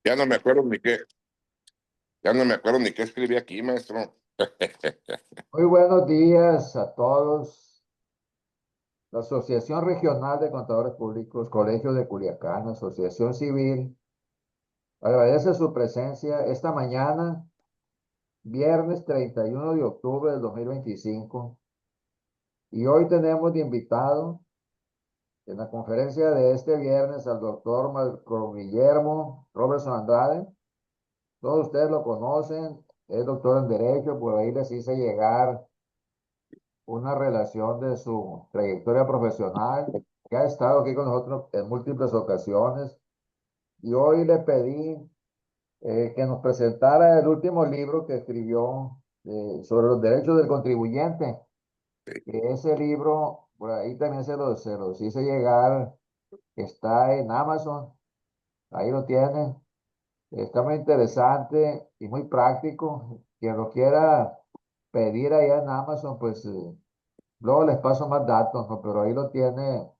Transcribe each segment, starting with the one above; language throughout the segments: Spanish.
Ya no me acuerdo ni qué, ya no me acuerdo ni qué escribí aquí, maestro. Muy buenos días a todos. La Asociación Regional de Contadores Públicos, Colegio de Culiacán, Asociación Civil, agradece su presencia esta mañana, viernes 31 de octubre del 2025. Y hoy tenemos de invitado en la conferencia de este viernes al doctor Marco Guillermo Robertson Andrade. Todos ustedes lo conocen, es doctor en Derecho, por ahí les hice llegar una relación de su trayectoria profesional, que ha estado aquí con nosotros en múltiples ocasiones. Y hoy le pedí que nos presentara el último libro que escribió sobre los derechos del contribuyente, que ese libro, por ahí también se los hice llegar, está en Amazon, ahí lo tienen. Está muy interesante y muy práctico. Quien lo quiera pedir allá en Amazon, pues luego les paso más datos, ¿no? Pero ahí lo tiene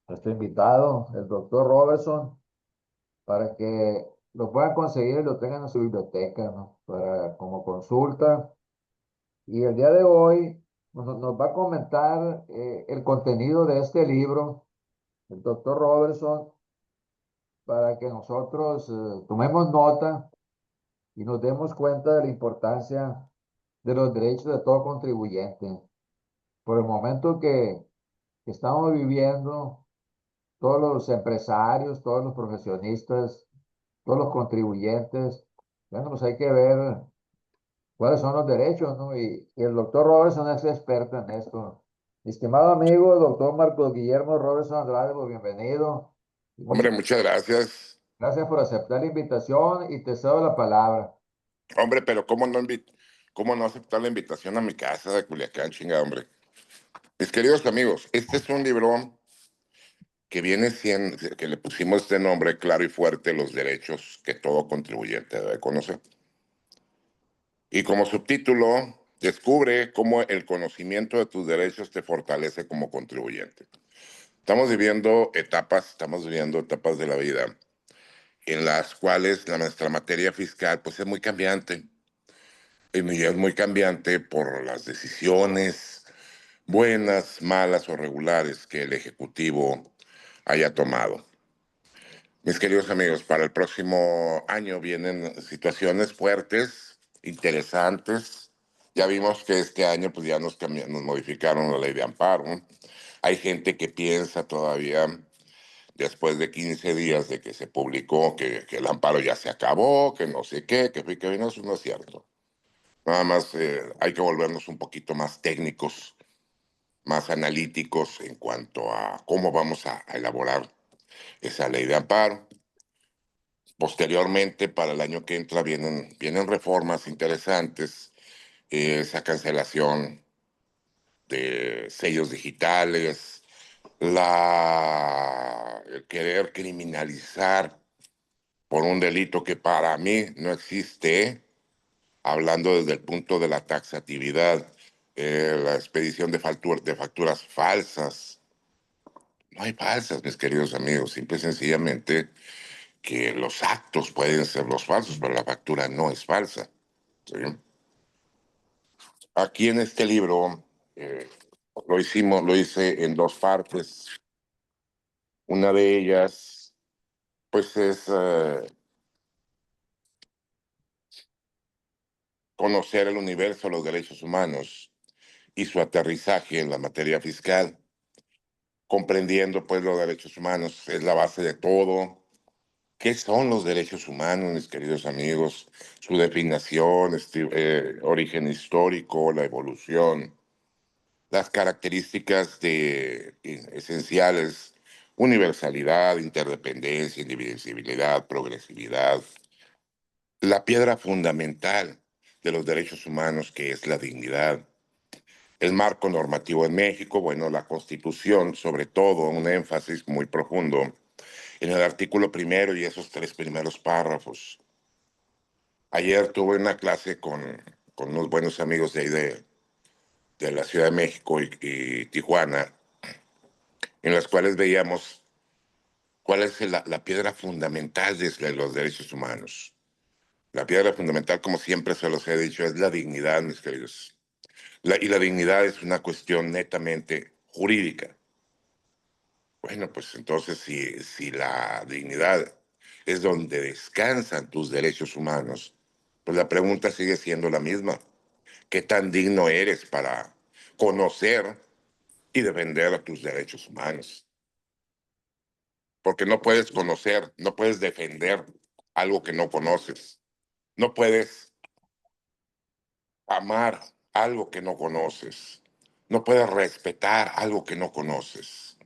nuestro invitado, el doctor Robertson, para que lo puedan conseguir y lo tengan en su biblioteca, ¿no? Para, como consulta. Y el día de hoy nos va a comentar el contenido de este libro, el doctor Robertson, para que nosotros tomemos nota y nos demos cuenta de la importancia de los derechos de todo contribuyente. Por el momento que estamos viviendo, todos los empresarios, todos los profesionistas, todos los contribuyentes. Bueno, pues hay que ver cuáles son los derechos, ¿no? Y el doctor Robertson es experto en esto. Mi estimado amigo, doctor Marcos Guillermo Robertson Andrade, pues bienvenido. Y Hombre, muchas muchas gracias. gracias por aceptar la invitación y te cedo la palabra. Hombre, pero cómo no aceptar la invitación a mi casa de Culiacán, chinga, hombre. Mis queridos amigos, este es un libro que viene siendo, que le pusimos este nombre claro y fuerte, los derechos que todo contribuyente debe conocer. Y como subtítulo, descubre cómo el conocimiento de tus derechos te fortalece como contribuyente. Estamos viviendo etapas de la vida en las cuales nuestra materia fiscal pues es muy cambiante. Y es muy cambiante por las decisiones buenas, malas o regulares que el Ejecutivo haya tomado. Mis queridos amigos, para el próximo año vienen situaciones fuertes, interesantes. Ya vimos que este año pues ya nos modificaron la ley de amparo. Hay gente que piensa todavía, después de 15 días de que se publicó, que el amparo ya se acabó, que no sé qué, que fue que vino, eso no es cierto. Nada más hay que volvernos un poquito más técnicos, más analíticos en cuanto a cómo vamos a elaborar esa ley de amparo. Posteriormente, para el año que entra, vienen reformas interesantes, esa cancelación de sellos digitales, el querer criminalizar por un delito que para mí no existe, hablando desde el punto de la taxatividad, la expedición de facturas falsas. No hay falsas, mis queridos amigos, simple y sencillamente que los actos pueden ser los falsos, pero la factura no es falsa. ¿Sí? Aquí en este libro eh, lo hice en dos partes. Una de ellas, pues, es conocer el universo de los derechos humanos y su aterrizaje en la materia fiscal, comprendiendo, pues, los derechos humanos es la base de todo. ¿Qué son los derechos humanos, mis queridos amigos? Su definición, origen histórico, la evolución, las características esenciales, universalidad, interdependencia, indivisibilidad, progresividad, la piedra fundamental de los derechos humanos, que es la dignidad, el marco normativo en México, bueno, la Constitución, sobre todo, un énfasis muy profundo en el artículo primero y esos tres primeros párrafos. Ayer tuve una clase con unos buenos amigos de ahí de la Ciudad de México y Tijuana, en las cuales veíamos ¿Cuál es la piedra fundamental de los derechos humanos? La piedra fundamental, como siempre se los he dicho, es la dignidad, mis queridos. Y la dignidad es una cuestión netamente jurídica. Bueno, pues entonces si la dignidad es donde descansan tus derechos humanos, pues la pregunta sigue siendo la misma. ¿Qué tan digno eres para conocer y defender tus derechos humanos? Porque no puedes conocer, no puedes defender algo que no conoces. No puedes amar algo que no conoces. No puedes respetar algo que no conoces.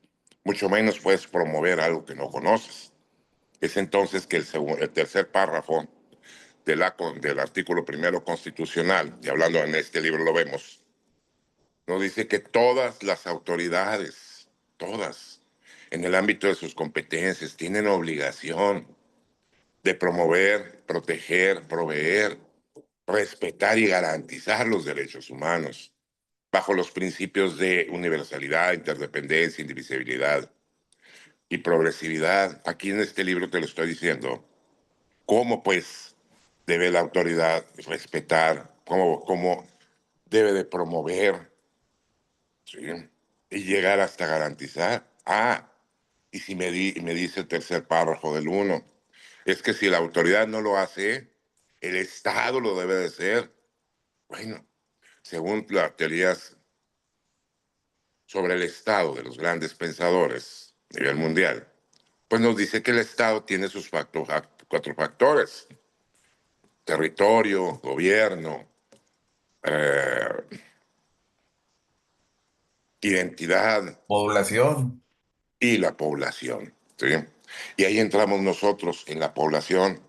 Mucho menos puedes promover algo que no conoces. Es entonces que el tercer párrafo del artículo primero constitucional, y hablando en este libro lo vemos, nos dice que todas las autoridades, todas, en el ámbito de sus competencias, tienen obligación de promover, proteger, proveer, respetar y garantizar los derechos humanos bajo los principios de universalidad, interdependencia, indivisibilidad y progresividad. Aquí en este libro te lo estoy diciendo. ¿Cómo pues debe la autoridad respetar? ¿Cómo debe de promover? ¿Sí? Y llegar hasta garantizar. Y si me dice el tercer párrafo del uno, es que si la autoridad no lo hace, el Estado lo debe de hacer. Bueno, según las teorías sobre el Estado de los grandes pensadores a nivel mundial, pues nos dice que el Estado tiene sus cuatro factores: territorio, gobierno, eh, identidad Población. y la población. ¿Sí? Y ahí entramos nosotros en la población.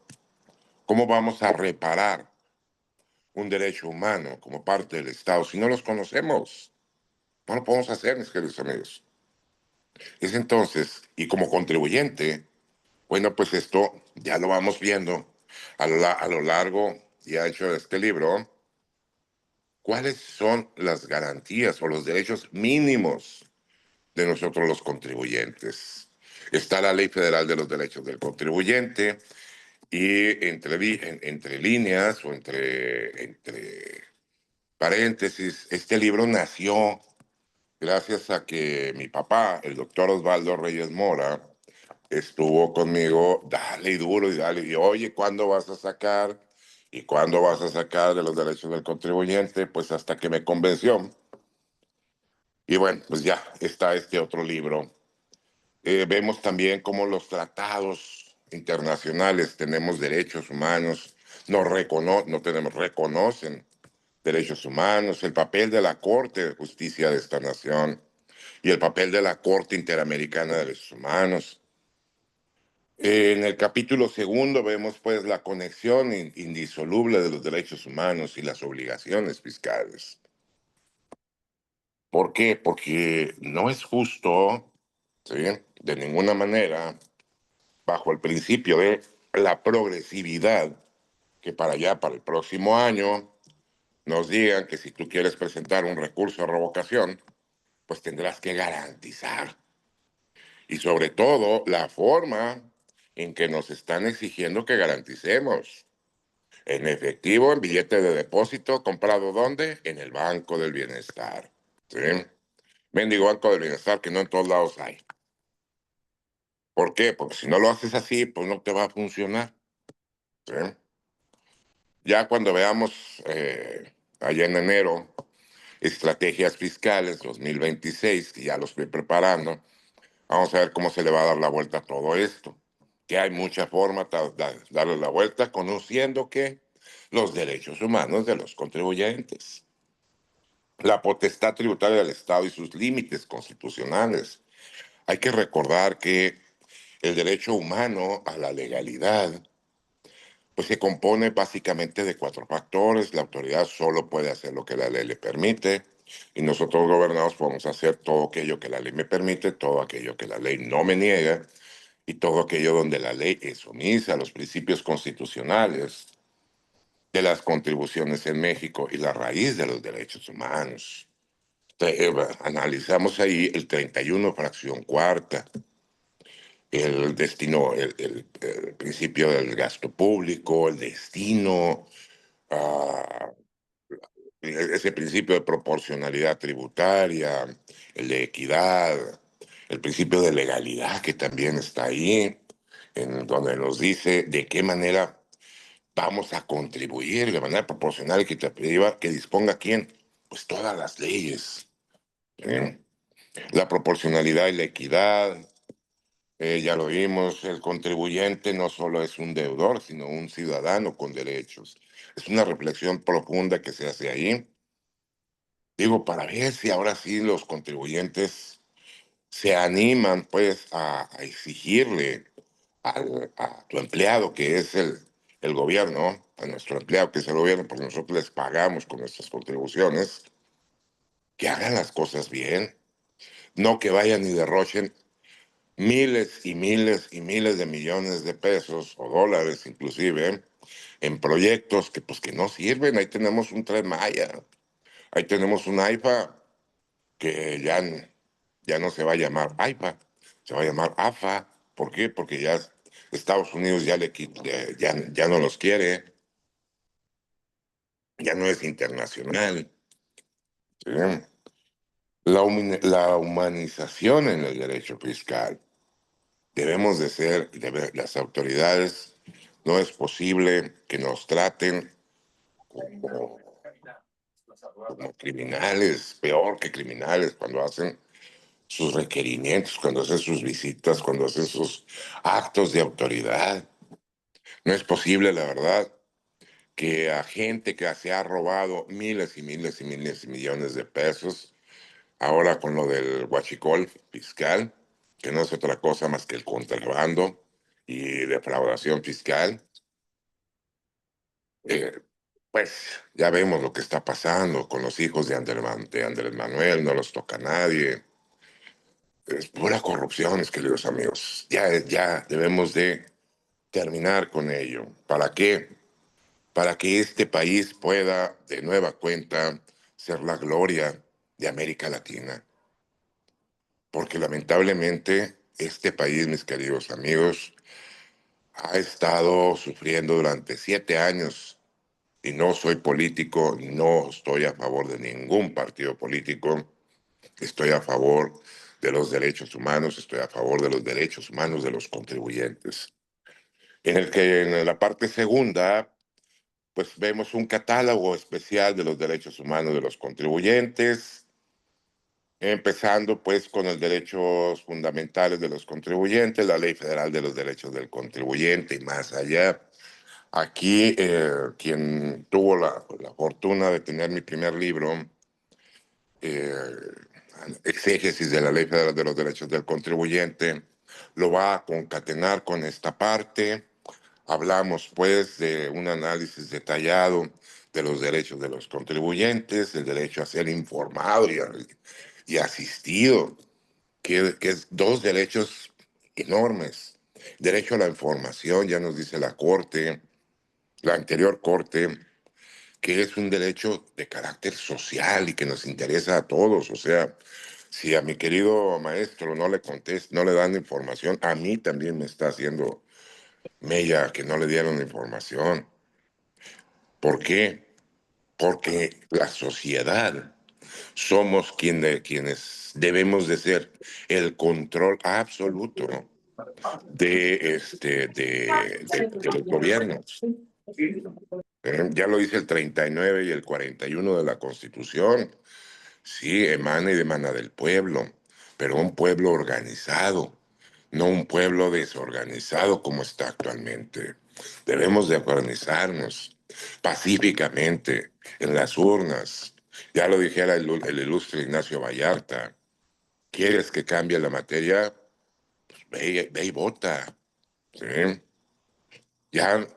¿Cómo vamos a reparar un derecho humano como parte del Estado si no los conocemos? No lo podemos hacer, mis queridos amigos. Es entonces, y como contribuyente, bueno, pues esto ya lo vamos viendo a lo largo y ancho de este libro. ¿Cuáles son las garantías o los derechos mínimos de nosotros los contribuyentes? Está la Ley Federal de los Derechos del Contribuyente y entre líneas o entre paréntesis, este libro nació gracias a que mi papá, el doctor Osvaldo Reyes Mora, estuvo conmigo, dale y duro y dale, y oye, ¿cuándo vas a sacar? ¿Y cuándo vas a sacar de los derechos del contribuyente? Pues hasta que me convenció. Y bueno, pues ya está este otro libro. Vemos también cómo los tratados internacionales tenemos derechos humanos, no tenemos, reconocen derechos humanos, el papel de la Corte de Justicia de esta nación y el papel de la Corte Interamericana de Derechos Humanos. En el capítulo segundo vemos pues la conexión indisoluble de los derechos humanos y las obligaciones fiscales. ¿Por qué? Porque no es justo, ¿sí? De ninguna manera, bajo el principio de la progresividad, que para allá, para el próximo año, nos digan que si tú quieres presentar un recurso de revocación, pues tendrás que garantizar. Y sobre todo, la forma en que nos están exigiendo que garanticemos. En efectivo, en billete de depósito, comprado ¿dónde? En el Banco del Bienestar. ¿Sí? Mendigo Banco del Bienestar que no en todos lados hay. ¿Por qué? Porque si no lo haces así, pues no te va a funcionar. ¿Sí? Ya cuando veamos allá en enero estrategias fiscales 2026, que ya los estoy preparando, vamos a ver cómo se le va a dar la vuelta a todo esto. Que hay mucha forma de darle la vuelta, conociendo que los derechos humanos de los contribuyentes, la potestad tributaria del Estado y sus límites constitucionales. Hay que recordar que el derecho humano a la legalidad pues se compone básicamente de cuatro factores. La autoridad solo puede hacer lo que la ley le permite y nosotros gobernados podemos hacer todo aquello que la ley me permite, todo aquello que la ley no me niega y todo aquello donde la ley es omisa a los principios constitucionales de las contribuciones en México y la raíz de los derechos humanos. Analizamos ahí el 31 fracción cuarta. el destino, el principio del gasto público, el destino, ah, ese principio de proporcionalidad tributaria, el de equidad, el principio de legalidad que también está ahí, en donde nos dice de qué manera vamos a contribuir de manera proporcional y equitativa, que disponga quién, pues todas las leyes. ¿Sí? La proporcionalidad y la equidad, ya lo vimos, el contribuyente no solo es un deudor, sino un ciudadano con derechos. Es una reflexión profunda que se hace ahí. Digo, para ver si ahora sí los contribuyentes se animan pues a exigirle a tu empleado, que es el gobierno, a nuestro empleado, que es el gobierno, porque nosotros les pagamos con nuestras contribuciones, que hagan las cosas bien, no que vayan y derrochen miles y miles y miles de millones de pesos o dólares inclusive en proyectos que pues que no sirven. Ahí tenemos un Tren Maya, ahí tenemos un AIFA que ya no se va a llamar AIFA, se va a llamar AFA. ¿Por qué? Porque ya Estados Unidos ya no los quiere, ya no es internacional. ¿Sí? La humanización en el derecho fiscal. Debemos de ser, las autoridades, no es posible que nos traten como, como criminales, peor que criminales, cuando hacen sus requerimientos, cuando hacen sus visitas, cuando hacen sus actos de autoridad. No es posible, la verdad, que a gente que se ha robado miles y miles y miles y millones de pesos, ahora con lo del huachicol fiscal, que no es otra cosa más que el contrabando y defraudación fiscal, eh, pues ya vemos lo que está pasando con los hijos de Andrés Manuel, no los toca a nadie. Es pura corrupción, mis queridos amigos. Ya debemos de terminar con ello. ¿Para qué? Para que este país pueda de nueva cuenta ser la gloria de América Latina. Porque lamentablemente este país, mis queridos amigos, ha estado sufriendo durante 7 años, y no soy político, no estoy a favor de ningún partido político, estoy a favor de los derechos humanos, estoy a favor de los derechos humanos de los contribuyentes. En el que en la parte segunda, pues vemos un catálogo especial de los derechos humanos de los contribuyentes, empezando pues con los derechos fundamentales de los contribuyentes, la Ley Federal de los Derechos del Contribuyente y más allá. Aquí, quien tuvo la fortuna de tener mi primer libro, eh, Exégesis de la Ley Federal de los Derechos del Contribuyente, lo va a concatenar con esta parte. Hablamos, pues, de un análisis detallado de los derechos de los contribuyentes, el derecho a ser informado y asistido, que es dos derechos enormes. Derecho a la información, ya nos dice la Corte, la anterior Corte, que es un derecho de carácter social y que nos interesa a todos. O sea, si a mi querido maestro no le contest, no le dan información, a mí también me está haciendo mella que no le dieron la información. ¿Por qué? Porque la sociedad somos quienes debemos de ser el control absoluto de los gobiernos. Ya lo dice el 39 y el 41 de la Constitución. Sí, emana y demana del pueblo, pero un pueblo organizado, no un pueblo desorganizado como está actualmente. Debemos de organizarnos pacíficamente en las urnas. Ya lo dijera el ilustre Ignacio Vallarta. ¿Quieres que cambie la materia? Pues ve y vota. ¿Sí? Ya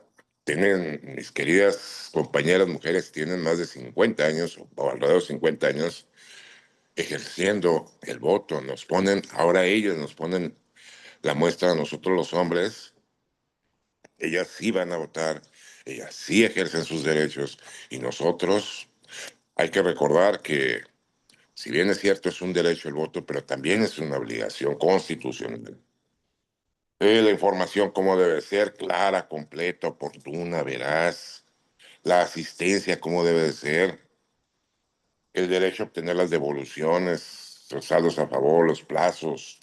tienen, mis queridas compañeras mujeres, tienen más de 50 años o alrededor de 50 años ejerciendo el voto. Nos ponen, ahora ellos nos ponen la muestra a nosotros los hombres. Ellas sí van a votar, ellas sí ejercen sus derechos y nosotros hay que recordar que si bien es cierto es un derecho el voto, pero también es una obligación constitucional. La información como debe ser, clara, completa, oportuna, veraz. La asistencia como debe de ser. El derecho a obtener las devoluciones, los saldos a favor, los plazos.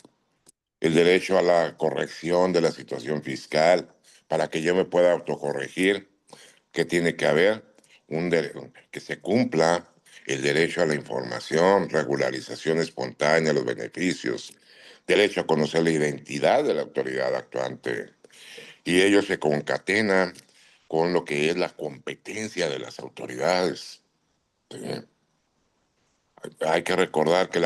El derecho a la corrección de la situación fiscal para que yo me pueda autocorregir. ¿Qué tiene que haber? Que se cumpla el derecho a la información, regularización espontánea de los beneficios, derecho a conocer la identidad de la autoridad actuante, y ello se concatena con lo que es la competencia de las autoridades. ¿Sí? Hay que recordar que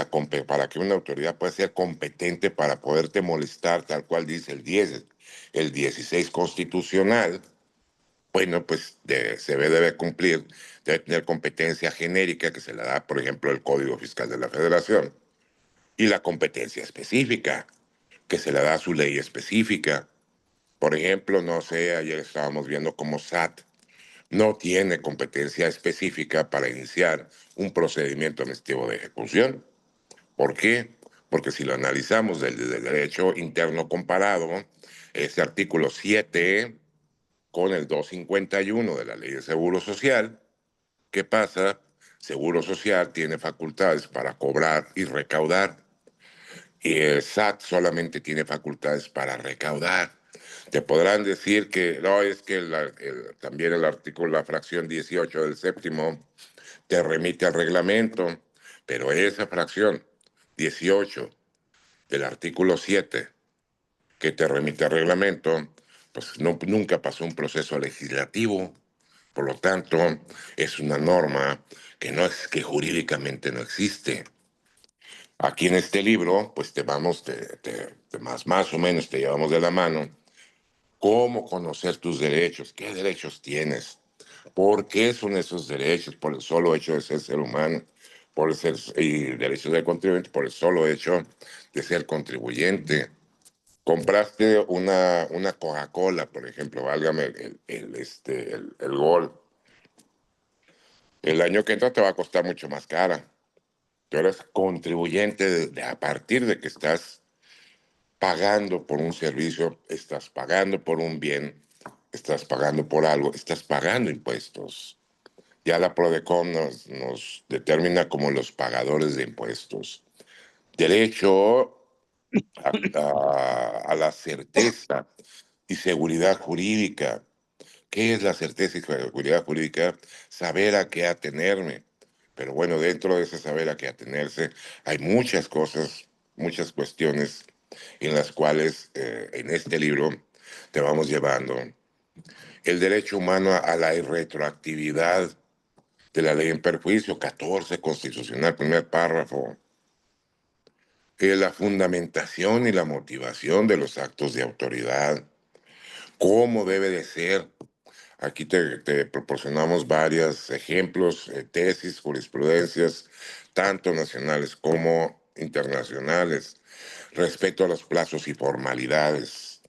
para que una autoridad pueda ser competente para poderte molestar, tal cual dice el 16 constitucional, bueno, pues debe cumplir, debe tener competencia genérica que se le da, por ejemplo, el Código Fiscal de la Federación, y la competencia específica que se le da a su ley específica. Por ejemplo, no sé, ayer estábamos viendo cómo SAT no tiene competencia específica para iniciar un procedimiento administrativo de ejecución. ¿Por qué? Porque si lo analizamos desde el derecho interno comparado, ese artículo 7 con el 251 de la Ley de Seguro Social, ¿qué pasa? Seguro Social tiene facultades para cobrar y recaudar, y el SAT solamente tiene facultades para recaudar. Te podrán decir que no, es que también el artículo, la fracción 18 del séptimo, te remite al reglamento, pero esa fracción 18 del artículo 7 que te remite al reglamento, pues no, nunca pasó un proceso legislativo. Por lo tanto, es una norma que no es que jurídicamente no existe. Aquí en este libro, pues más o menos te llevamos de la mano cómo conocer tus derechos, qué derechos tienes, por qué son esos derechos, por el solo hecho de ser humano, y derechos del contribuyente, por el solo hecho de ser contribuyente. Compraste una Coca-Cola, por ejemplo, válgame el gol. El año que entra te va a costar mucho más cara. Tú eres contribuyente a partir de que estás pagando por un servicio, estás pagando por un bien, estás pagando por algo, estás pagando impuestos. Ya la PRODECON nos determina como los pagadores de impuestos. Derecho a la certeza y seguridad jurídica. ¿Qué es la certeza y seguridad jurídica? Saber a qué atenerme. Pero bueno, dentro de ese saber a qué atenerse hay muchas cosas, muchas cuestiones en las cuales en este libro te vamos llevando. El derecho humano a la irretroactividad de la ley en perjuicio, 14 constitucional, primer párrafo. La fundamentación y la motivación de los actos de autoridad, cómo debe de ser. Aquí te proporcionamos varios ejemplos, tesis, jurisprudencias, tanto nacionales como internacionales, respecto a los plazos y formalidades.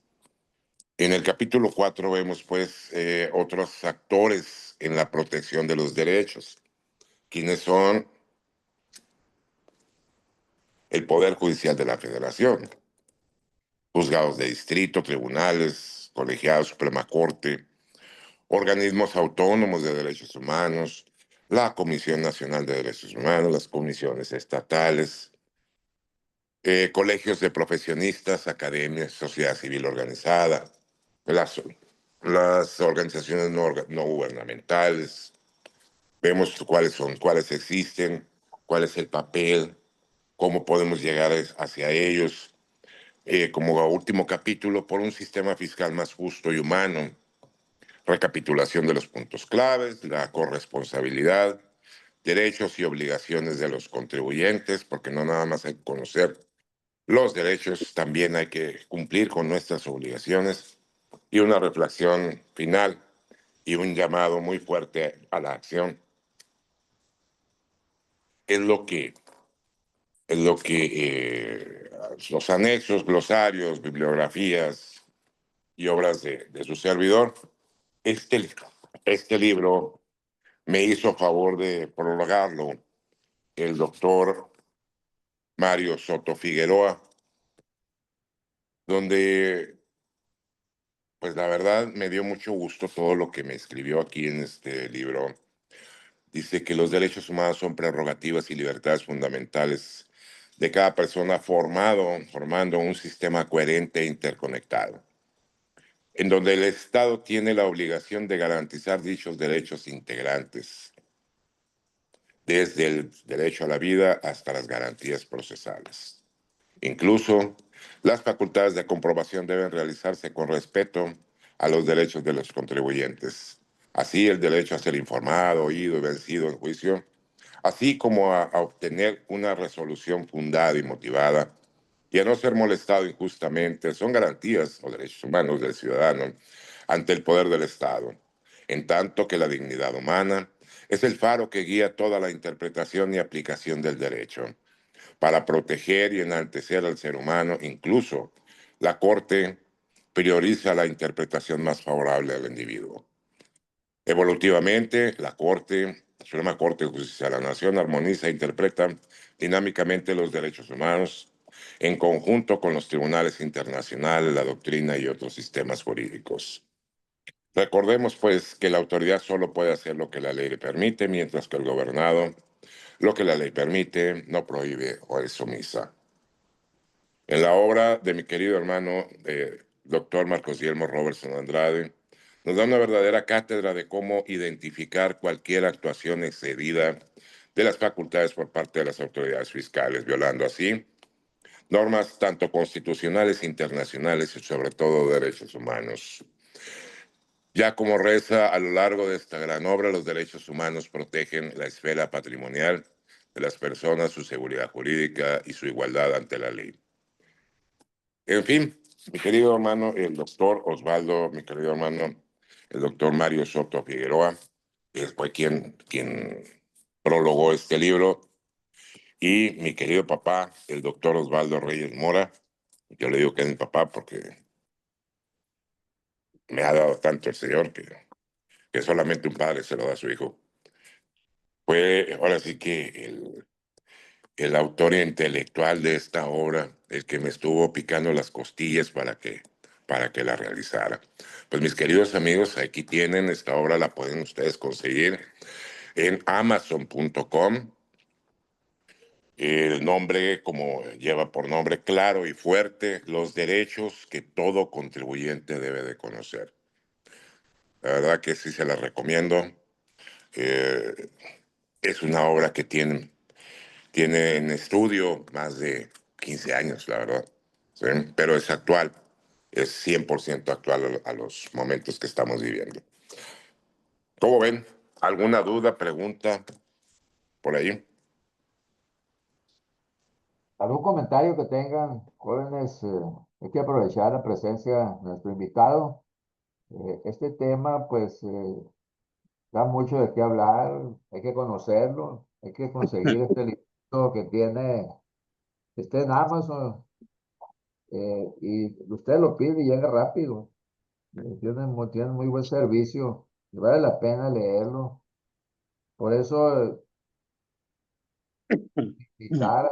En el capítulo 4 vemos pues otros actores en la protección de los derechos, quienes son el Poder Judicial de la Federación, juzgados de distrito, tribunales, colegiados, Suprema Corte, organismos autónomos de derechos humanos, la Comisión Nacional de Derechos Humanos, las comisiones estatales, colegios de profesionistas, academias, sociedad civil organizada, las, las organizaciones no gubernamentales. Vemos cuáles existen, cuál es el papel, cómo podemos llegar hacia ellos. Como último capítulo, por un sistema fiscal más justo y humano, recapitulación de los puntos claves, la corresponsabilidad, derechos y obligaciones de los contribuyentes, porque no nada más hay que conocer los derechos, también hay que cumplir con nuestras obligaciones, y una reflexión final y un llamado muy fuerte a la acción. Es lo que los anexos, glosarios, bibliografías y obras de su servidor. Este, este libro me hizo favor de prologarlo el doctor Mario Soto Figueroa, donde Pues la verdad me dio mucho gusto todo lo que me escribió aquí en este libro. Dice que los derechos humanos son prerrogativas y libertades fundamentales de cada persona formando un sistema coherente e interconectado, en donde el Estado tiene la obligación de garantizar dichos derechos integrantes, desde el derecho a la vida hasta las garantías procesales. Incluso, las facultades de comprobación deben realizarse con respeto a los derechos de los contribuyentes. Así, el derecho a ser informado, oído y vencido en juicio, así como a obtener una resolución fundada y motivada y a no ser molestado injustamente, son garantías o derechos humanos del ciudadano ante el poder del Estado, en tanto que la dignidad humana es el faro que guía toda la interpretación y aplicación del derecho. Para proteger y enaltecer al ser humano, incluso la Corte prioriza la interpretación más favorable al individuo. Evolutivamente, la Suprema Corte de Justicia de la Nación armoniza e interpreta dinámicamente los derechos humanos en conjunto con los tribunales internacionales, la doctrina y otros sistemas jurídicos. Recordemos, pues, que la autoridad solo puede hacer lo que la ley le permite, mientras que el gobernado, lo que la ley permite, no prohíbe o es omisa. En la obra de mi querido hermano, doctor Marcos Guillermo Robertson Andrade, nos da una verdadera cátedra de cómo identificar cualquier actuación excedida de las facultades por parte de las autoridades fiscales, violando así normas tanto constitucionales, internacionales y sobre todo derechos humanos. Ya como reza a lo largo de esta gran obra, los derechos humanos protegen la esfera patrimonial de las personas, su seguridad jurídica y su igualdad ante la ley. En fin, mi querido hermano, el doctor Osvaldo, mi querido hermano, el doctor Mario Soto Figueroa, fue quien prologó este libro, y mi querido papá, el doctor Osvaldo Reyes Mora, yo le digo que es mi papá porque me ha dado tanto el Señor que solamente un padre se lo da a su hijo. Fue ahora sí que el autor intelectual de esta obra, el que me estuvo picando las costillas para que la realizara. Pues mis queridos amigos, aquí tienen esta obra, la pueden ustedes conseguir en amazon.com. El nombre, como lleva por nombre claro y fuerte, los derechos que todo contribuyente debe de conocer. La verdad que sí se la recomiendo. Eh, es una obra que tiene en estudio más de 15 años, la verdad. ¿Sí? Pero es actual, es 100% actual a los momentos que estamos viviendo. ¿Cómo ven? ¿Alguna duda, pregunta por ahí? ¿Algún comentario que tengan, jóvenes? Hay que aprovechar la presencia de nuestro invitado. Este tema, pues, da mucho de qué hablar, hay que conocerlo, hay que conseguir este libro que tiene, está en Amazon, y usted lo pide y llega rápido. Tiene muy buen servicio y vale la pena leerlo. Por eso, invitar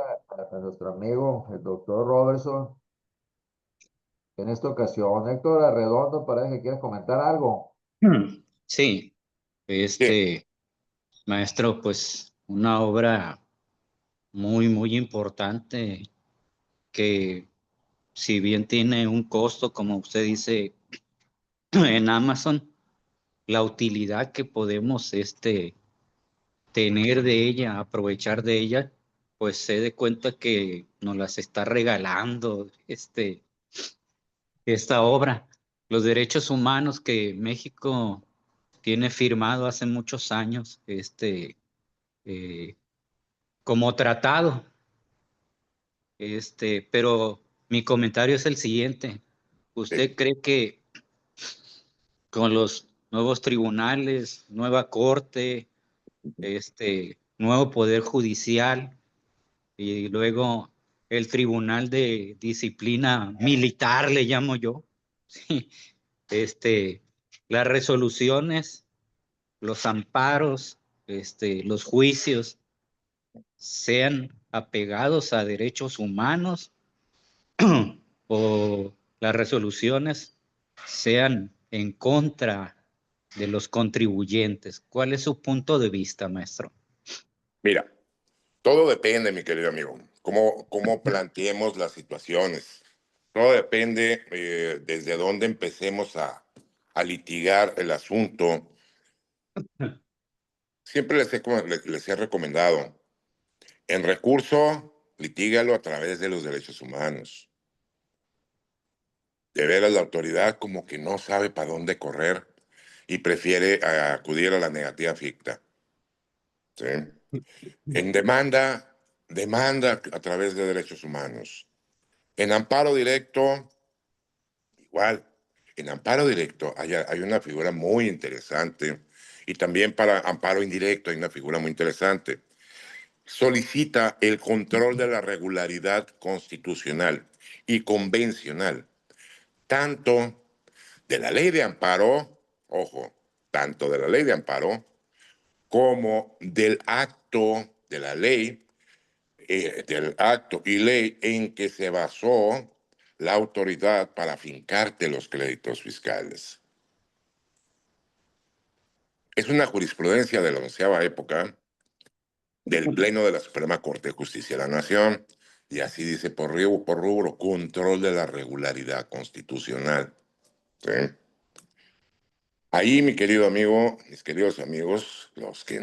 a nuestro amigo, el doctor Robertson, en esta ocasión. Héctor Arredondo, parece que quieres comentar algo. Sí, Bien, maestro, pues una obra muy importante que si bien tiene un costo, como usted dice, en Amazon, la utilidad que podemos tener de ella, aprovechar de ella, pues se dé cuenta que nos las está regalando esta obra. Los derechos humanos que México tiene firmado hace muchos años, eh, como tratado. Pero mi comentario es el siguiente. sí. ¿Usted cree que con los nuevos tribunales, nueva corte, nuevo poder judicial y luego el tribunal de disciplina militar, le llamo yo, sí, las resoluciones, los amparos, los juicios sean apegados a derechos humanos o las resoluciones sean en contra de los contribuyentes. ¿Cuál es su punto de vista, maestro? Mira, todo depende, mi querido amigo, cómo planteemos las situaciones. Todo depende desde dónde empecemos a litigar el asunto. Siempre les he recomendado, en recurso, litígalo a través de los derechos humanos. De veras, la autoridad como que no sabe para dónde correr y prefiere acudir a la negativa ficta. ¿Sí? En demanda a través de derechos humanos. En amparo directo, igual. En amparo directo hay una figura muy interesante y también para amparo indirecto hay una figura muy interesante. Solicita el control de la regularidad constitucional y convencional, tanto de la ley de amparo, ojo, tanto de la ley de amparo como del acto de la ley, del acto y ley en que se basó la autoridad para fincarte los créditos fiscales. Es una jurisprudencia de la 11ª época del Pleno de la Suprema Corte de Justicia de la Nación, y así dice por rubro, control de la regularidad constitucional. ¿Sí? Ahí, mi querido amigo, mis queridos amigos, los que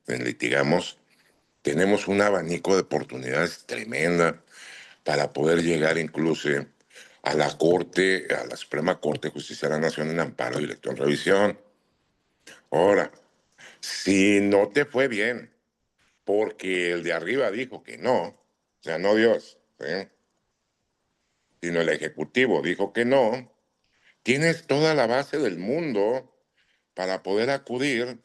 litigamos, tenemos un abanico de oportunidades tremenda para poder llegar incluso a la Corte, a la Suprema Corte de Justicia de la Nación en amparo directo en revisión. Ahora, si no te fue bien, porque el de arriba dijo que no, o sea, no Dios, ¿sí? Sino el Ejecutivo dijo que no, tienes toda la base del mundo para poder acudir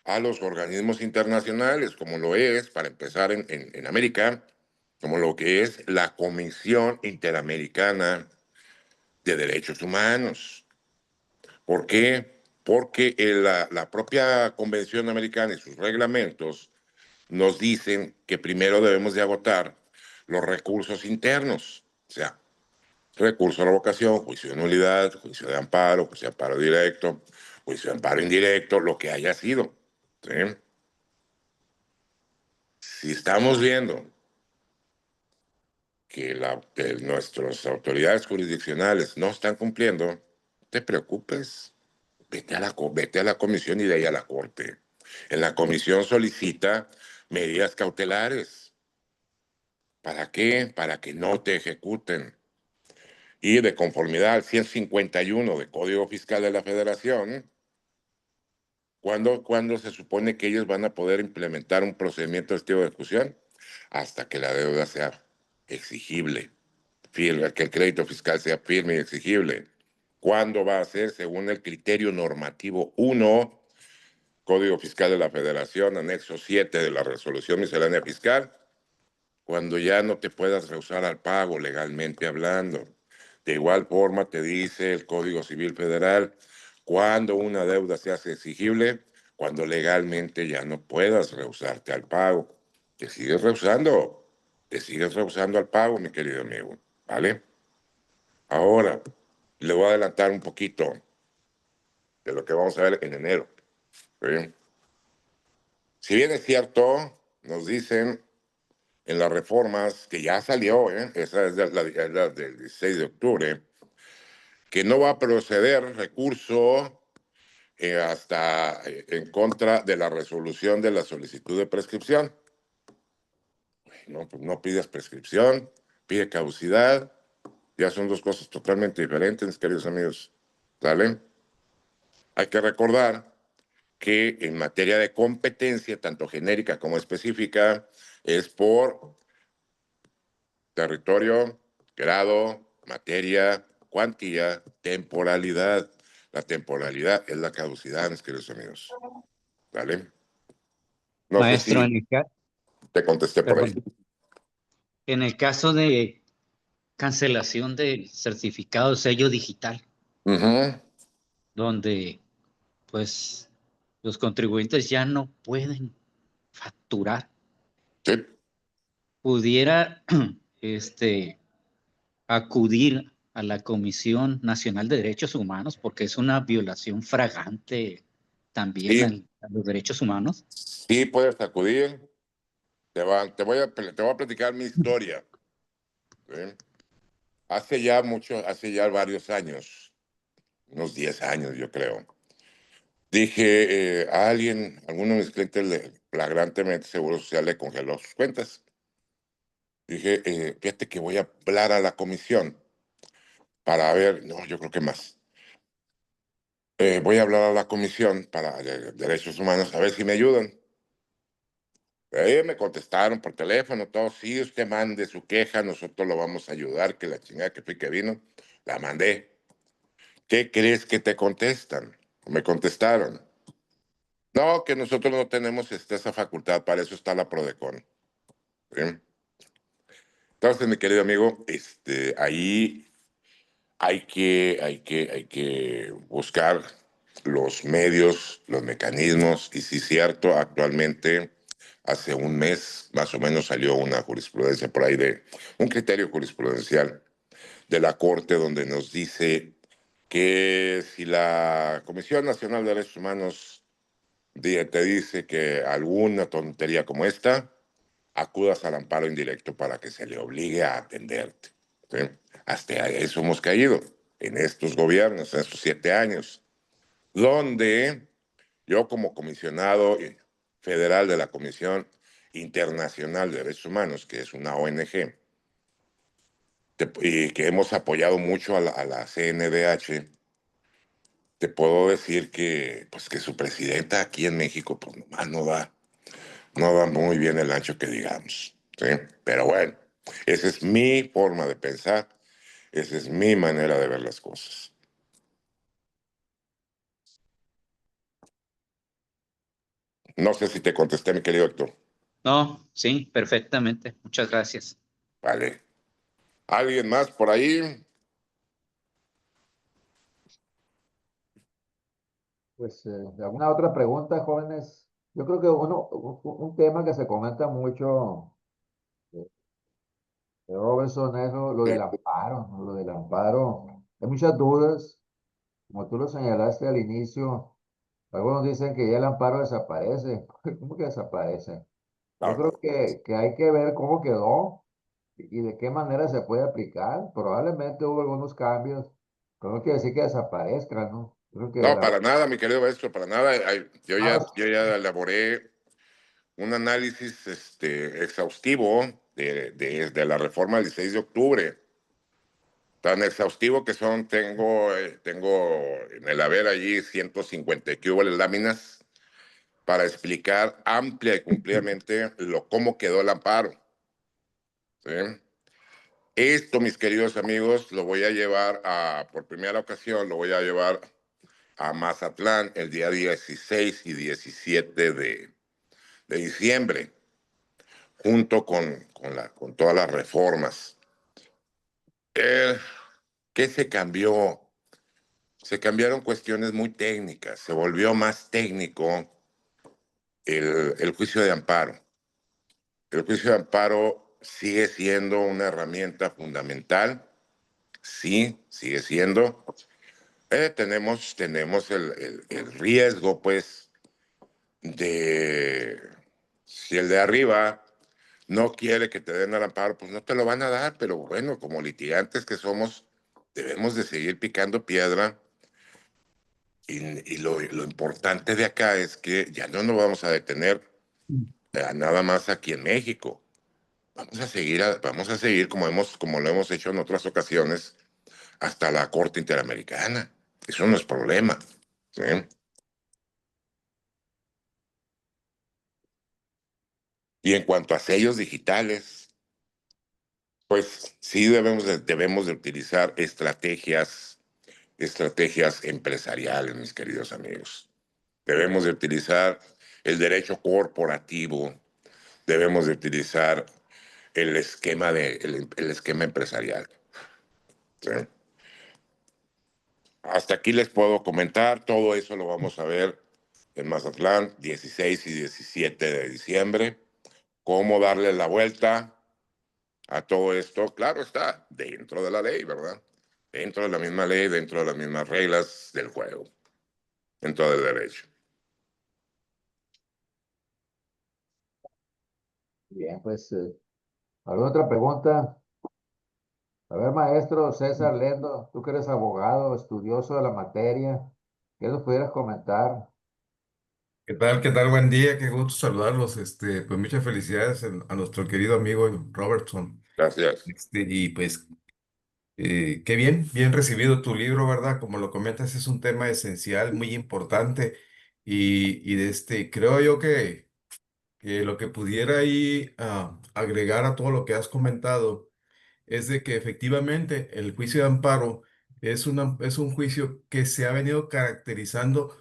a los organismos internacionales, como lo es, para empezar en América, como lo que es la Comisión Interamericana de Derechos Humanos. ¿Por qué? Porque la propia Convención Americana y sus reglamentos nos dicen que primero debemos de agotar los recursos internos, o sea, recurso a la revocación, juicio de nulidad, juicio de amparo, juicio de amparo directo, juicio de amparo indirecto, lo que haya sido. ¿Sí? Si estamos viendo que nuestras autoridades jurisdiccionales no están cumpliendo, no te preocupes, vete a la comisión y de ahí a la corte. En la comisión solicita medidas cautelares. ¿Para qué? Para que no te ejecuten. Y de conformidad al 151 del Código Fiscal de la Federación, ¿cuándo se supone que ellos van a poder implementar un procedimiento de estilo de ejecución? Hasta que la deuda sea exigible, firme, que el crédito fiscal sea firme y exigible. ¿Cuándo va a ser? Según el criterio normativo 1, Código Fiscal de la Federación, anexo 7 de la Resolución Miscelánea Fiscal, cuando ya no te puedas rehusar al pago legalmente hablando. De igual forma te dice el Código Civil Federal, cuando una deuda se hace exigible, cuando legalmente ya no puedas rehusarte al pago. Te sigues rehusando al pago, mi querido amigo, ¿vale? Ahora, le voy a adelantar un poquito de lo que vamos a ver en enero. ¿Sí? Si bien es cierto, nos dicen en las reformas que ya salió, esa es la del 16 de octubre, que no va a proceder recurso hasta en contra de la resolución de la solicitud de prescripción. No, pues no pidas prescripción, pide caducidad. Ya son dos cosas totalmente diferentes, queridos amigos. ¿Sale? Hay que recordar que en materia de competencia, tanto genérica como específica, es por territorio, grado, materia, cuantía, temporalidad. La temporalidad es la caducidad, mis queridos amigos. ¿Vale? No sé Maestro, si te contesté por ahí. perdón, en el caso de cancelación del certificado de sello digital, Ujú. donde pues los contribuyentes ya no pueden facturar, Sí. pudiera acudir a la Comisión Nacional de Derechos Humanos porque es una violación flagrante también Sí, a los derechos humanos. sí puedes acudir. Te voy a platicar mi historia. ¿Sí? Hace ya varios años, unos 10 años, yo creo. Dije, alguno de mis clientes flagrantemente Seguro Social le congeló sus cuentas. Dije, fíjate que voy a hablar a la comisión para ver, no, yo creo que más. Voy a hablar a la comisión para derechos humanos a ver si me ayudan. Me contestaron por teléfono, todo, sí, usted mande su queja, nosotros lo vamos a ayudar, que la chingada que fui que vino, la mandé. ¿Qué crees que te contestan? Me contestaron. No, que nosotros no tenemos esa facultad, para eso está la PRODECON. ¿Sí? Entonces, mi querido amigo, ahí hay que buscar los medios, los mecanismos, y sí, cierto, actualmente, hace un mes más o menos salió una jurisprudencia por ahí un criterio jurisprudencial de la Corte donde nos dice que si la Comisión Nacional de Derechos Humanos te dice que alguna tontería como esta, acudas al amparo indirecto para que se le obligue a atenderte. ¿Sí? Hasta eso hemos caído en estos gobiernos, en estos 7 años, donde yo como comisionado federal de la Comisión Internacional de Derechos Humanos, que es una ONG, y que hemos apoyado mucho a la CNDH, te puedo decir que, pues, que su presidenta aquí en México, pues nomás no da muy bien el ancho que digamos. ¿Sí? Pero bueno, esa es mi forma de pensar, esa es mi manera de ver las cosas. No sé si te contesté, mi querido Héctor. No, sí, perfectamente. Muchas gracias. Vale. ¿Alguien más por ahí? Pues, ¿alguna otra pregunta, jóvenes? Yo creo que un tema que se comenta mucho, eh, Robertson, es lo Sí. del amparo, ¿no? Lo del amparo. Hay muchas dudas, como tú lo señalaste al inicio. Algunos dicen que ya el amparo desaparece. ¿Cómo que desaparece? Yo No, creo que hay que ver cómo quedó y de qué manera se puede aplicar. Probablemente hubo algunos cambios, pero no quiere decir que desaparezcan, ¿no? Creo que no, para nada, mi querido maestro, para nada. ah, Yo ya elaboré un análisis exhaustivo de la reforma del 16 de octubre. Tan exhaustivo que tengo en el haber allí 150 que hubo láminas para explicar amplia y cumplidamente cómo quedó el amparo. ¿Sí? Esto, mis queridos amigos, lo voy a llevar por primera ocasión, lo voy a llevar a Mazatlán el día 16 y 17 de diciembre, junto con todas las reformas. ¿Qué se cambió? Se cambiaron cuestiones muy técnicas, se volvió más técnico el juicio de amparo. El juicio de amparo sigue siendo una herramienta fundamental, sí, sigue siendo. Tenemos el riesgo, pues, de si el de arriba no quiere que te den el amparo, pues no te lo van a dar, pero bueno, como litigantes que somos, debemos de seguir picando piedra. Y lo importante de acá es que ya no nos vamos a detener nada más aquí en México. Vamos a seguir como lo hemos hecho en otras ocasiones, hasta la Corte Interamericana. Eso no es problema. ¿Sí? Y en cuanto a sellos digitales, pues sí debemos de utilizar estrategias empresariales, mis queridos amigos. Debemos de utilizar el derecho corporativo, debemos de utilizar el esquema empresarial. ¿Sí? Hasta aquí les puedo comentar, todo eso lo vamos a ver en Mazatlán, 16 y 17 de diciembre. Cómo darle la vuelta a todo esto, claro está, dentro de la ley, ¿verdad? dentro de la misma ley, dentro de las mismas reglas del juego, en todo el derecho. Bien, pues, ¿alguna otra pregunta? A ver, maestro César Lendo, tú que eres abogado, estudioso de la materia, ¿qué nos pudieras comentar? ¿Qué tal? ¿Qué tal? Buen día, qué gusto saludarlos. Pues muchas felicidades a nuestro querido amigo Robertson. Gracias. Y pues qué bien, bien recibido tu libro, ¿verdad? Como lo comentas, es un tema esencial, muy importante. Creo yo que lo que pudiera ahí agregar a todo lo que has comentado es de que efectivamente el juicio de amparo es un juicio que se ha venido caracterizando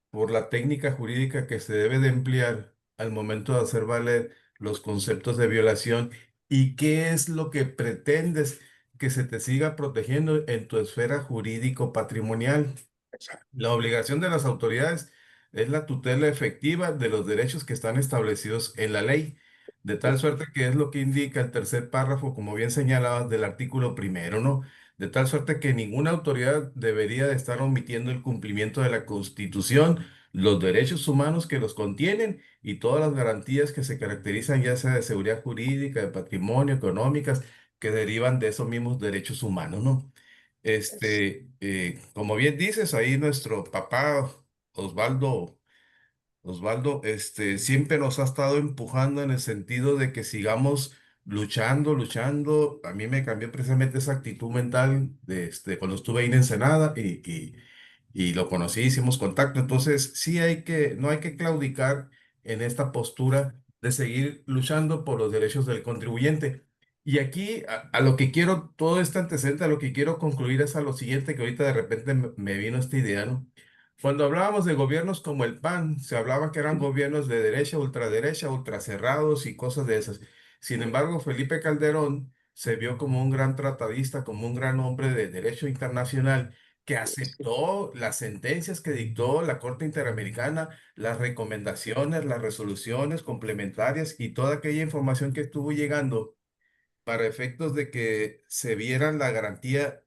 por la técnica jurídica que se debe de emplear al momento de hacer valer los conceptos de violación y qué es lo que pretendes que se te siga protegiendo en tu esfera jurídico-patrimonial. La obligación de las autoridades es la tutela efectiva de los derechos que están establecidos en la ley, de tal suerte que es lo que indica el tercer párrafo, como bien señalabas, del artículo primero, ¿no? De tal suerte que ninguna autoridad debería de estar omitiendo el cumplimiento de la Constitución, los derechos humanos que los contienen y todas las garantías que se caracterizan, ya sea de seguridad jurídica, de patrimonio, económicas, que derivan de esos mismos derechos humanos, ¿no? Como bien dices, ahí nuestro papá Osvaldo, siempre nos ha estado empujando en el sentido de que sigamos luchando, luchando. A mí me cambió precisamente esa actitud mental cuando estuve ahí en Ensenada y lo conocí, hicimos contacto. Entonces, no hay que claudicar en esta postura de seguir luchando por los derechos del contribuyente. Y aquí, a lo que quiero, todo este antecedente, a lo que quiero concluir es a lo siguiente, que ahorita de repente me vino esta idea, ¿no? Cuando hablábamos de gobiernos como el PAN, se hablaba que eran gobiernos de derecha, ultracerrados y cosas de esas. Sin embargo, Felipe Calderón se vio como un gran tratadista, como un gran hombre de derecho internacional que aceptó las sentencias que dictó la Corte Interamericana, las recomendaciones, las resoluciones complementarias y toda aquella información que estuvo llegando para efectos de que se viera la garantía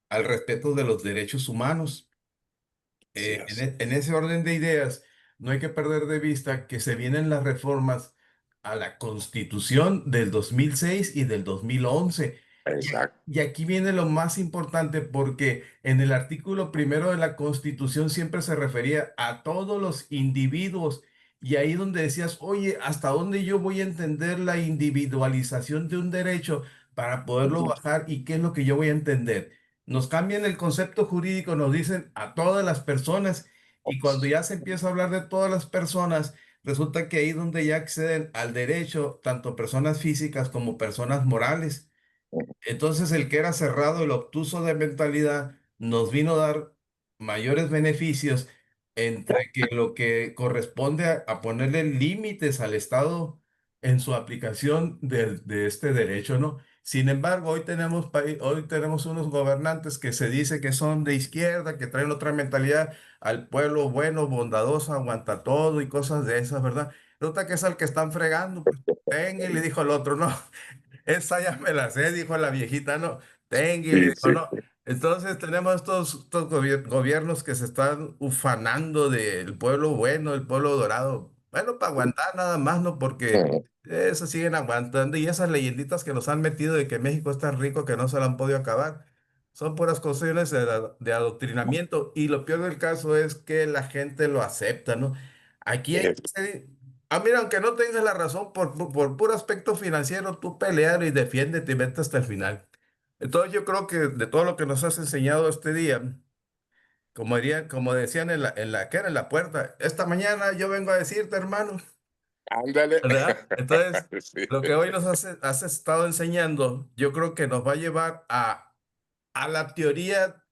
al respeto de los derechos humanos. Así es. En ese orden de ideas, no hay que perder de vista que se vienen las reformas a la Constitución del 2006 y del 2011. Exacto. Y aquí viene lo más importante porque en el artículo primero de la Constitución siempre se refería a todos los individuos y ahí donde decías, oye, ¿hasta dónde yo voy a entender la individualización de un derecho para poderlo bajar y qué es lo que yo voy a entender? Nos cambian el concepto jurídico, nos dicen a todas las personas y cuando ya se empieza a hablar de todas las personas, resulta que ahí donde ya acceden al derecho tanto personas físicas como personas morales. Entonces el que era cerrado, el obtuso de mentalidad, nos vino a dar mayores beneficios entre que lo que corresponde a ponerle límites al Estado en su aplicación de este derecho, ¿no? Sin embargo, hoy tenemos unos gobernantes que se dice que son de izquierda, que traen otra mentalidad al pueblo bueno, bondadoso, aguanta todo y cosas de esas, ¿verdad? Resulta que es al que están fregando, pues, venga y le dijo al otro, no. Esa ya me la sé, dijo la viejita, no, Sí, tengue, sí. o no. Entonces tenemos estos gobiernos que se están ufanando del pueblo bueno, del pueblo dorado. Bueno, para aguantar nada más, ¿no? Porque eso siguen aguantando. Y esas leyenditas que nos han metido de que México es tan rico que no se la han podido acabar. Son puras cuestiones de adoctrinamiento. Y lo peor del caso es que la gente lo acepta, ¿no? Aquí hay mira, aunque no tengas la razón por puro aspecto financiero, tú pelear y defiéndete y vete hasta el final. Entonces yo creo que de todo lo que nos has enseñado este día, como decían que era en la puerta, esta mañana yo vengo a decirte, hermano, Ándale. ¿verdad? Entonces, Sí. lo que hoy has estado enseñando, yo creo que nos va a llevar a la teoría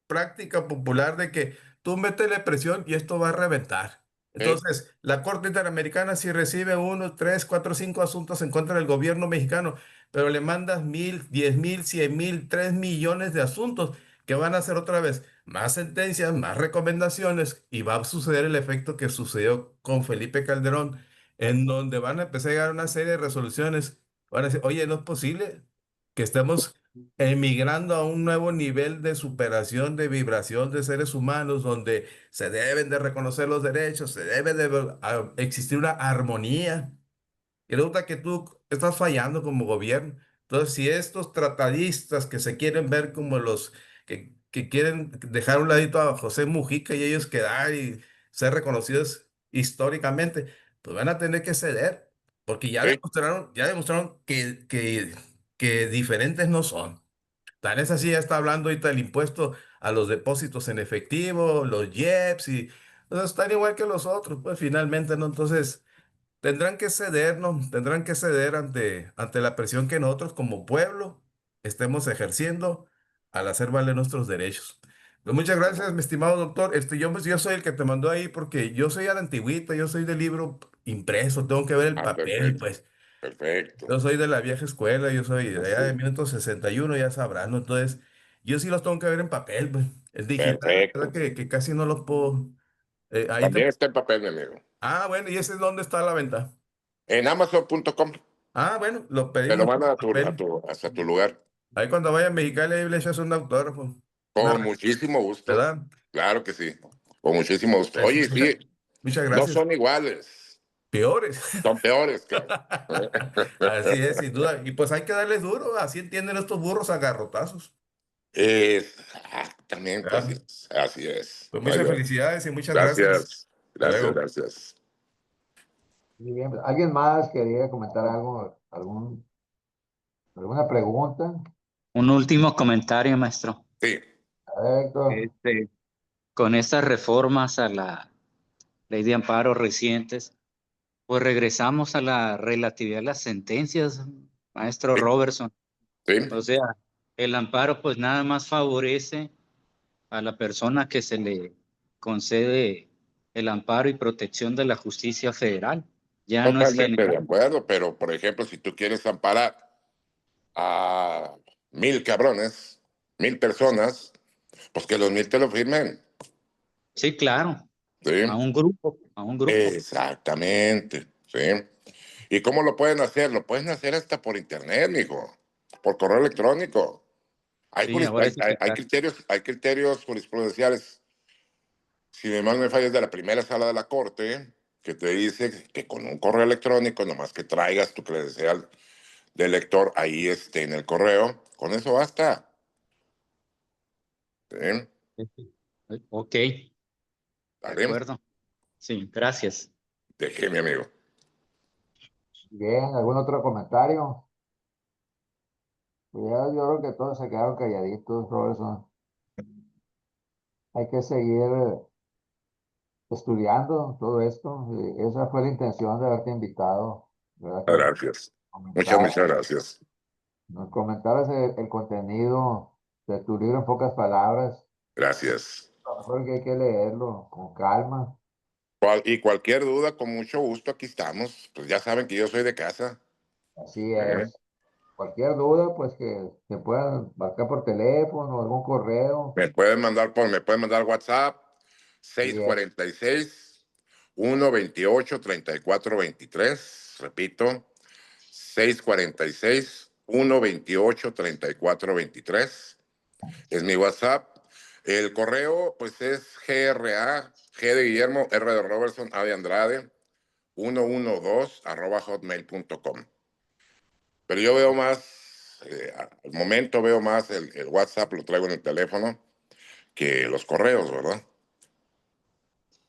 práctica popular de que tú métele presión y esto va a reventar. Entonces, la Corte Interamericana si recibe uno, tres, cuatro, cinco asuntos en contra del gobierno mexicano, pero le mandas 1,000, 10,000, 100,000, 3 millones de asuntos que van a hacer otra vez más sentencias, más recomendaciones y va a suceder el efecto que sucedió con Felipe Calderón, en donde van a empezar a llegar una serie de resoluciones. Van a decir, oye, no es posible que estemos emigrando a un nuevo nivel de superación, de vibración de seres humanos, donde se deben de reconocer los derechos, se debe de existir una armonía. Y resulta que tú estás fallando como gobierno. Entonces, si estos tratadistas que se quieren ver como los que quieren dejar a un ladito a José Mujica y ellos quedar y ser reconocidos históricamente, pues van a tener que ceder, porque Sí, ya demostraron que diferentes no son. Tan es así, ya está hablando ahorita del impuesto a los depósitos en efectivo, los IEPS y o sea, están igual que los otros, pues finalmente, ¿no? Entonces, tendrán que ceder, ¿no? Tendrán que ceder ante la presión que nosotros como pueblo estemos ejerciendo al hacer valer nuestros derechos. Pues muchas gracias, mi estimado doctor. Yo soy el que te mandó ahí porque yo soy a la antigüita, yo soy del libro impreso, tengo que ver el papel, perfecto, pues. perfecto. Yo soy de la vieja escuela, yo soy de allá de Sí, 1961, ya sabrán, ¿no? Entonces, yo sí los tengo que ver en papel, pues. El digital, la verdad perfecto. que casi no los puedo. Ahí te... También está en papel, mi amigo. Ah, bueno, ¿y ese es dónde está a la venta? En Amazon.com. Ah, bueno, lo Te lo pedimos en mandan papel. hasta tu lugar. Ahí cuando vaya a Mexicali, ahí le echas un autógrafo. Nada, Con muchísimo gusto. ¿verdad? Claro que sí. Con muchísimo gusto. Pues, Oye, sí, muchas no gracias. son iguales. Peores. Son peores, cabrón. Así es, sin duda. Y pues hay que darles duro, así entienden estos burros a garrotazos. Exactamente, así ¿Verdad? es. Así es. Pues No hay muchas de otra. felicidades y muchas gracias. Gracias. Hasta Gracias, luego. gracias. Muy bien. ¿Alguien más quería comentar algo, alguna pregunta? Un último comentario, maestro. Sí, Héctor, Este, con estas reformas a la ley de amparo recientes, pues regresamos a la relatividad de las sentencias, maestro sí, Robertson. O sí. sea, el amparo pues nada más favorece a la persona que se le concede el amparo y protección de la justicia federal. Ya no es Totalmente de general. acuerdo, pero por ejemplo, si tú quieres amparar a 1,000 cabrones, 1,000 personas, pues que los 1,000 te lo firmen. Sí, claro, a Sí, un grupo, a un grupo. exactamente. Sí. ¿Y cómo lo pueden hacer? Lo pueden hacer hasta por internet, mijo, por correo electrónico. Sí, ahora sí que claro. Hay criterios jurisprudenciales, si mi mal no me falla, es de la primera sala de la corte, que te dice que con un correo electrónico, nomás que traigas tu credencial de lector ahí en el correo, con eso basta. ¿Sí? Ok, de ¿Vale? acuerdo. Sí, gracias. ¿De qué, mi amigo? bien, ¿algún otro comentario? Pues ya yo creo que todos se quedaron calladitos, Robertson. Hay que seguir estudiando todo esto. Y esa fue la intención de haberte invitado, ¿verdad? Que Gracias. Muchas, comentar, muchas gracias. nos comentaras el contenido de tu libro en pocas palabras. Gracias. A lo mejor que hay que leerlo con calma. Y cualquier duda, con mucho gusto, aquí estamos. Pues ya saben que yo soy de casa. Así ¿Eh? es. Cualquier duda, pues que puedan marcar por teléfono, algún correo. Me pueden mandar WhatsApp Y, 646-128-3423. Repito, 646-128-3423. Es mi WhatsApp. El correo, pues es GRA, G de Guillermo, R de Robertson, A de Andrade, 112 @hotmail.com. Pero yo veo más, al momento veo más el WhatsApp, lo traigo en el teléfono, que los correos, ¿verdad?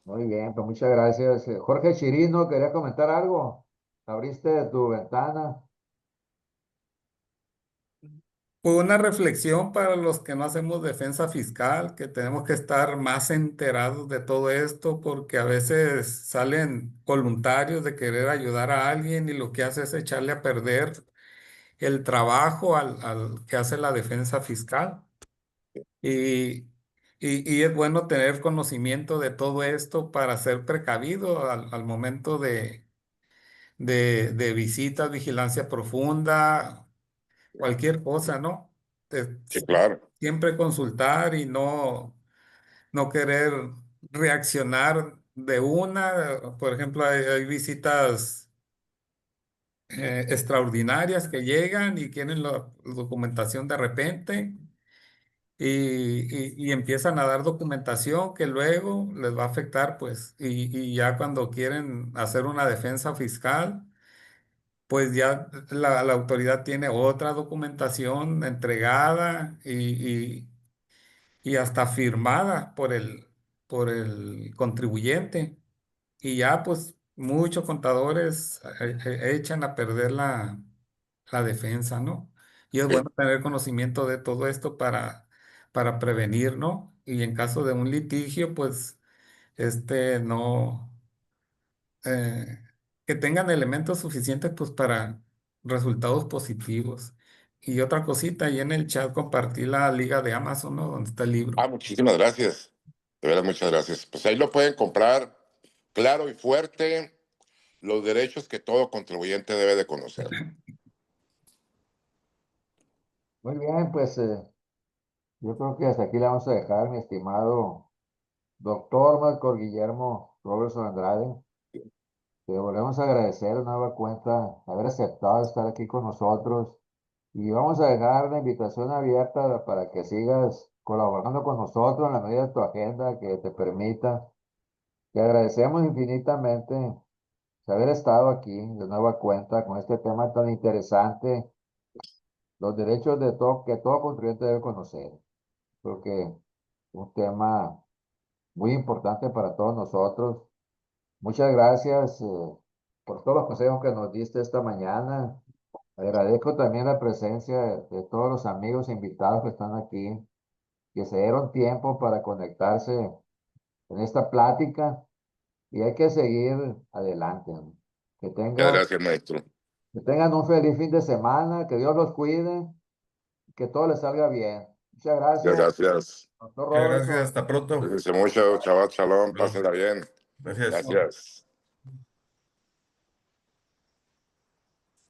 muy bien, pues muchas gracias. Jorge Chirino, ¿quería comentar algo? Abriste tu ventana. Fue una reflexión para los que no hacemos defensa fiscal, que tenemos que estar más enterados de todo esto, porque a veces salen voluntarios de querer ayudar a alguien y lo que hace es echarle a perder el trabajo al que hace la defensa fiscal. Y, y es bueno tener conocimiento de todo esto para ser precavido al momento de visitas, vigilancia profunda, cualquier cosa, ¿no? Sí, claro. Siempre consultar y no querer reaccionar de una. Por ejemplo, hay visitas extraordinarias que llegan y quieren la documentación de repente y empiezan a dar documentación que luego les va a afectar, pues, y ya cuando quieren hacer una defensa fiscal, pues ya la autoridad tiene otra documentación entregada y hasta firmada por el contribuyente. Y ya pues muchos contadores echan a perder la defensa, ¿no? Y es Sí. bueno tener conocimiento de todo esto para prevenir, ¿no? Y en caso de un litigio, pues, no, eh, que tengan elementos suficientes, pues, para resultados positivos. Y otra cosita, ahí en el chat compartí la liga de Amazon, ¿no? Donde está el libro. Muchísimas gracias. De verdad, muchas gracias. Pues ahí lo pueden comprar claro y fuerte, los derechos que todo contribuyente debe de conocer. Muy bien, pues yo creo que hasta aquí la vamos a dejar, mi estimado doctor Marco Guillermo Robertson Andrade. Te volvemos a agradecer de nueva cuenta haber aceptado estar aquí con nosotros y vamos a dejar la invitación abierta para que sigas colaborando con nosotros en la medida de tu agenda que te permita. Te agradecemos infinitamente haber estado aquí de nueva cuenta con este tema tan interesante, los derechos de todo, que todo contribuyente debe conocer. Creo que un tema muy importante para todos nosotros. Muchas gracias por todos los consejos que nos diste esta mañana. Agradezco también la presencia de todos los amigos e invitados que están aquí, que se dieron tiempo para conectarse en esta plática y hay que seguir adelante, ¿no? Que Muchas tengan, gracias, maestro. que tengan un feliz fin de semana, que Dios los cuide, que todo les salga bien. Muchas Muchas gracias, gracias. doctor Muchas gracias, Robertson. hasta pronto. Cuídense mucho, chaval, shalom, Bueno, pásenla bien. gracias. Gracias.